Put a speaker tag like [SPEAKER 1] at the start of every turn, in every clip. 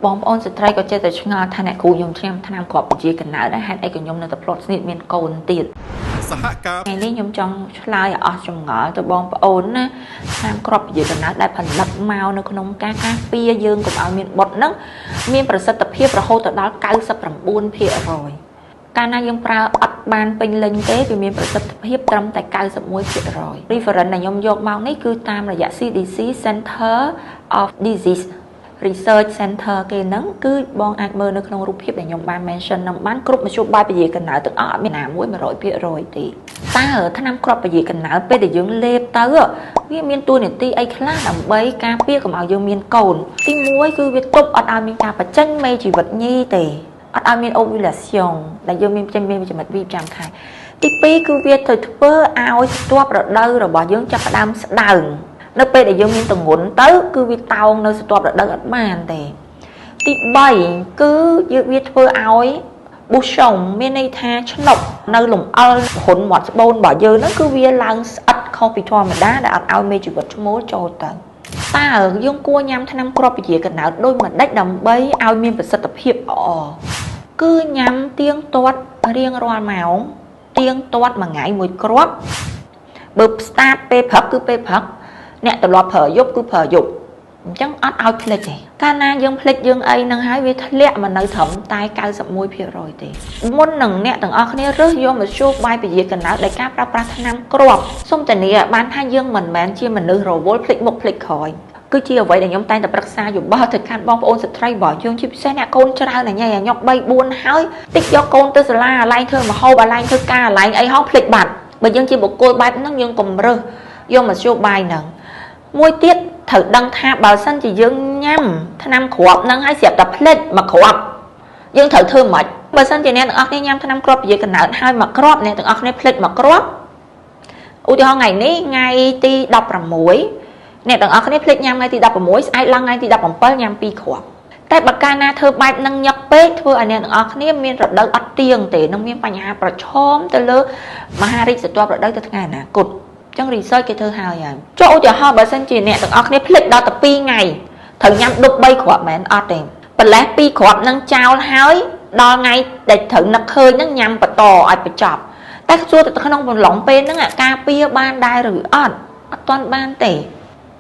[SPEAKER 1] បងប្អូនស្ត្រីក៏ចេះតែឆ្ងល់ថាអ្នកគ្រូខ្ញុំឆ្នាំឆ្នាំគ្រាប់វិជាកណ្ដាលដែរហេតុអីក៏ខ្ញុំនៅតែផ្លត់ស្នៀតមានកូនទៀតសហការថ្ងៃនេះខ្ញុំចង់ឆ្លើយឲ្យអស់ចម្ងល់ទៅបងប្អូនណាឆ្នាំគ្រាប់វិជាកណ្ដាលដែលផលិតមកនៅក្នុងការការពារយើងកុំឲ្យមានបុតហ្នឹងមានប្រសិទ្ធភាពរហូតដល់ 99% កាលណាយើងប្រើអត់បានពេញលេញទេវាមានប្រសិទ្ធភាពត្រឹមតែ 91% reference ដែលខ្ញុំយកមកនេះគឺតាមរយៈ CDC Center of Disease Research Center គេហ្នឹងគឺបងអាចមើលនៅក្នុងរូបភាពដែលខ្ញុំបាន mention នឹងបានគ្រប់មធ្យោបាយពជាកណ្ដាលទាំងអស់អត់មានណាមួយ 100% ទេតើថ្នាំគ្រាប់ពជាកណ្ដាលពេលដែលយើងលេបទៅវាមានតួនាទីអីខ្លះដើម្បីការពារកុំឲ្យយើងមានកូនទី1គឺវាទប់អត់ឲ្យមានការបញ្ចេញមេជីវិតញីទេអត់ឲ្យមាន ovulation ដែលយើងមានចេញមានចំណុច25ខែទី2គឺវាទៅធ្វើឲ្យស្ទាប់រដូវរបស់យើងចាប់ផ្ដើមស្ដើងនៅពេលដែលយើងមានទម្ងន់ទៅគឺវាតោងនៅស្ទាប់រដូវអត់បានទេទី3គឺវាធ្វើឲ្យ bushon មានន័យថាឆ្នុកនៅលំអិលហ៊ុនមាត់ស្បូនរបស់យើងហ្នឹងគឺវាឡើងស្អិតខុសពីធម្មតាដែលអត់ឲ្យមេជីវិតឈ្មោលចូលទៅតើយើងគួរញ៉ាំថ្នាំគ្រាប់ពជាកណ្ដាលដូចម្ដេចដើម្បីឲ្យមានប្រសិទ្ធភាពល្អគឺញ៉ាំទៀងទាត់រៀងរាល់ម៉ោងទៀងទាត់មួយថ្ងៃមួយគ្រាប់បើ start ពេលព្រឹកគឺពេលព្រឹកអ្នកត្រឡប់ប្រើយប់គឺប្រើយប់អញ្ចឹងអត់ឲ្យភ្លេចទេកាលណាយើងភ្លេចយើងអីនឹងហើយវាធ្លាក់មកនៅត្រឹមតែ 91% ទេមុននឹងអ្នកទាំងអស់គ្នារើសយកមកជួបបាយពជាកណ្ដាលដោយការប្រើប្រាស់ថ្នាំគ្រាប់សូមធានាបានថាយើងមិនមែនជាមនុស្សរវល់ភ្លេចមុខភ្លេចក្រោយគឺជាអ្វីដែលខ្ញុំតែងតែប្រឹក្សាយោបល់ទៅកាន់បងប្អូនស្ត្រីរបស់យើងជាពិសេសអ្នកកូនច្រើនណាស់ញ៉ៃញ៉ុក 3 4 ហើយតិចយកកូនទៅសាលាអាឡែងធ្វើម្ហូបអាឡែងធ្វើការអាឡែងអីហោះភ្លេចបាត់បើយើងជាបុគ្គលបែបហ្នឹងយើងកុំរើសយកមកជួបបាយហ្នឹងមួយទៀតត្រូវដឹងថាបើសិនជាយើងញ៉ាំថ្នាំគ្រាប់ហ្នឹងហើយស្រាប់តែភ្លេចមួយគ្រាប់យើងត្រូវធ្វើម៉េចបើសិនជាអ្នកទាំងអស់គ្នាញ៉ាំថ្នាំគ្រាប់ពជាកណ្ដាលហើយមួយគ្រាប់អ្នកទាំងអស់គ្នាភ្លេចមួយគ្រាប់ឧទាហរណ៍ថ្ងៃនេះថ្ងៃទី16អ្នកទាំងអស់គ្នាភ្លេចញ៉ាំថ្ងៃទី16ស្អែកឡើងថ្ងៃទី17ញ៉ាំ2គ្រាប់តែបើកាលណាធ្វើបែបហ្នឹងញឹកពេកធ្វើឲ្យអ្នកទាំងអស់គ្នាមានរដូវអត់ទៀងទេនឹងមានបញ្ហាប្រឈមទៅលើមហារីកស្រទាប់រដូវទៅថ្ងៃអនាគតចឹង research គេធ្វើហើយចុះឧទាហរណ៍បើសិនជាអ្នកទាំងអស់គ្នាភ្លេចដល់តែ2ថ្ងៃត្រូវញ៉ាំដុប3គ្រាប់មែនអត់ទេប្រឡេះ2គ្រាប់នឹងចោលហើយដល់ថ្ងៃដែលត្រូវនឹកឃើញនឹងញ៉ាំបន្តឲ្យបញ្ចប់តែសួរទៅក្នុងកំឡុងពេលហ្នឹងការពារបានដែរឬអត់ទាន់បានទេ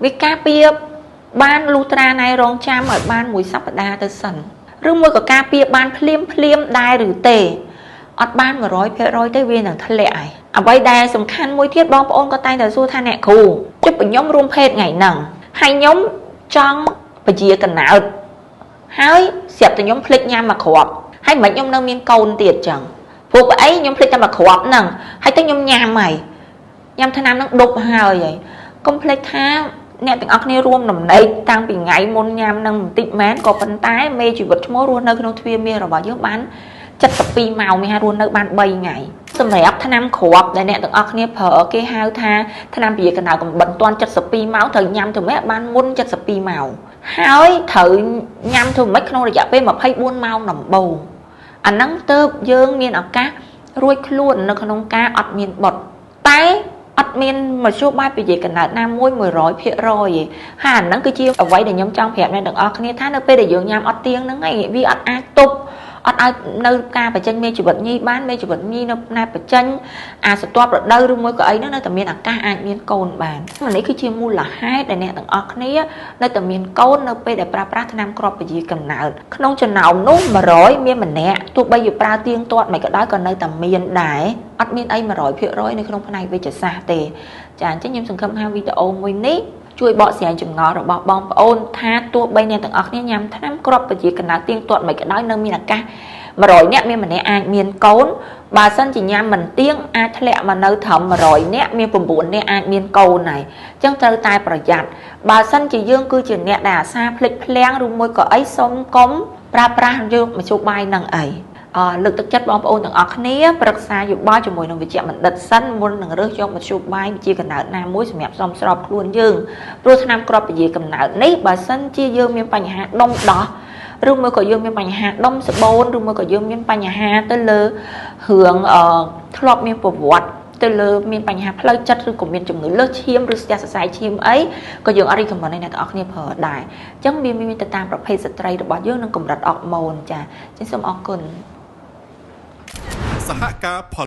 [SPEAKER 1] វាការពារបានលុះត្រាណៃរងចាំឲ្យបានមួយសប្តាហ៍ទៅសិនឬមួយក៏ការពារបានភ្លាមដែរឬទេអត់បាន 100% ទេវានឹងធ្លាក់ហើយអ្វីដែលសំខាន់មួយទៀតបងប្អូនក៏តែងតែសួរថាអ្នកគ្រូជិបខ្ញុំរួមភេទថ្ងៃហ្នឹងហើយខ្ញុំចង់ពជាកណ្ដាលហើយស្រាប់តែខ្ញុំភ្លេចញ៉ាំមួយគ្រាប់ហើយមិនខ្ញុំនៅមានកូនទៀតចឹងព្រោះបើអីខ្ញុំភ្លេចតែមួយគ្រាប់ហ្នឹងហើយទៅខ្ញុំញ៉ាំហើយញ៉ាំថ្នាំហ្នឹងដប់ហើយកុំភ្លេចថាអ្នកទាំងអស់គ្នារួមដំណេកតាំងពីថ្ងៃមុនញ៉ាំនឹងបន្តិចមែនក៏ប៉ុន្តែមេជីវិតឈ្មោះរស់នៅក្នុងទ្វារមាសរបស់យើងបាន72ម៉ោងមានរស់នៅបាន3ថ្ងៃសម្រាប់ថ្នាំគ្រាប់ដែលអ្នកទាំងអស់គ្នាប្រើគេហៅថាថ្នាំពជាកណ្ដាលកំបិតតាន់72ម៉ោងត្រូវញ៉ាំទៅម៉េចបានមុន72ម៉ោងហើយត្រូវញ៉ាំទៅម៉េចក្នុងរយៈពេល24ម៉ោងដំបូងអាហ្នឹងទៅយើងមានឱកាសរួចខ្លួននៅក្នុងការអត់មានបុតតែអត់មានមធ្យោបាយពជាកណ្ដាលណាមួយ 100% ទេហើយអាហ្នឹងគឺជាអ្វីដែលខ្ញុំចង់ប្រាប់អ្នកទាំងអស់គ្នាថានៅពេលដែលយើងញ៉ាំអត់ទៀងហ្នឹងឯងវាអត់អាចទប់អត់ឲ្យនៅការបញ្ចេញមេជីវិតញីបានមេជីវិតញីនៅណែបញ្ចេញអាស្រទាប់រដូវឬមួយក៏អីហ្នឹងនៅតែមានឱកាសអាចមានកូនបាននេះគឺជាមូលហេតុដែលអ្នកទាំងអស់គ្នានៅតែមានកូននៅពេលដែលប្រើប្រាស់ថ្នាំគ្រាប់ពជាកណ្ដាលក្នុងចំណោមនោះ100មានម្នាក់ទោះបីជាប្រើទៀងទាត់មិនក៏ដោយក៏នៅតែមានដែរអត់មានអី 100% នៅក្នុងផ្នែកវិទ្យាសាស្ត្រទេចាអញ្ចឹងខ្ញុំសង្ឃឹមថាវីដេអូមួយនេះជួយបកស្រាយចម្ងល់របស់បងប្អូនថាទោះបីអ្នកទាំងអស់គ្នាញ៉ាំថ្នាំគ្រាប់ពជាកណ្ដាលទៀងទាត់មិនក៏ដោយនៅមានឱកាស100នាក់មានម្នាក់អាចមានកូនបើសិនជាញ៉ាំមិនទៀងអាចធ្លាក់មកនៅត្រឹម100នាក់មាន9នាក់អាចមានកូនហើយអញ្ចឹងត្រូវតែប្រយ័ត្នបើសិនជាយើងគឺជាអ្នកដែលអាសាភ្លេចភ្លាំងឬមួយក៏អីសុំកុំប្រើប្រាស់យកមធ្យោបាយនឹងអីលើកទឹកចិត្តបងប្អូនទាំងអស់គ្នាប្រឹក្សាយោបល់ជាមួយនឹងវិជ្ជបណ្ឌិតសិនមុននឹងរើសយកមធ្យោបាយវិជ្ជាកណ្ដាលណាមួយសម្រាប់សមស្របខ្លួនយើងព្រោះថ្នាំគ្រាប់ពជាកណ្ដាលនេះបើសិនជាយើងមានបញ្ហាដុំដោះឬមួយក៏យើងមានបញ្ហាដុំស្បូនឬមួយក៏យើងមានបញ្ហាទៅលើរឿងធ្លាប់មានប្រវត្តិ ទៅលើមានបញ្ហាផ្លូវចិត្តឬក៏មានជំងឺលើសឈាមឬស្ទះសរសៃឈាមអីក៏យើងអត់ recommend ឲ្យអ្នកទាំងអស់គ្នាប្រើដែរអញ្ចឹងវាមានទៅតាមប្រភេទស្ត្រីរបស់យើងនិងកម្រិតអរម៉ូនចាអញ្ចឹងសូមអរគុណសហការផល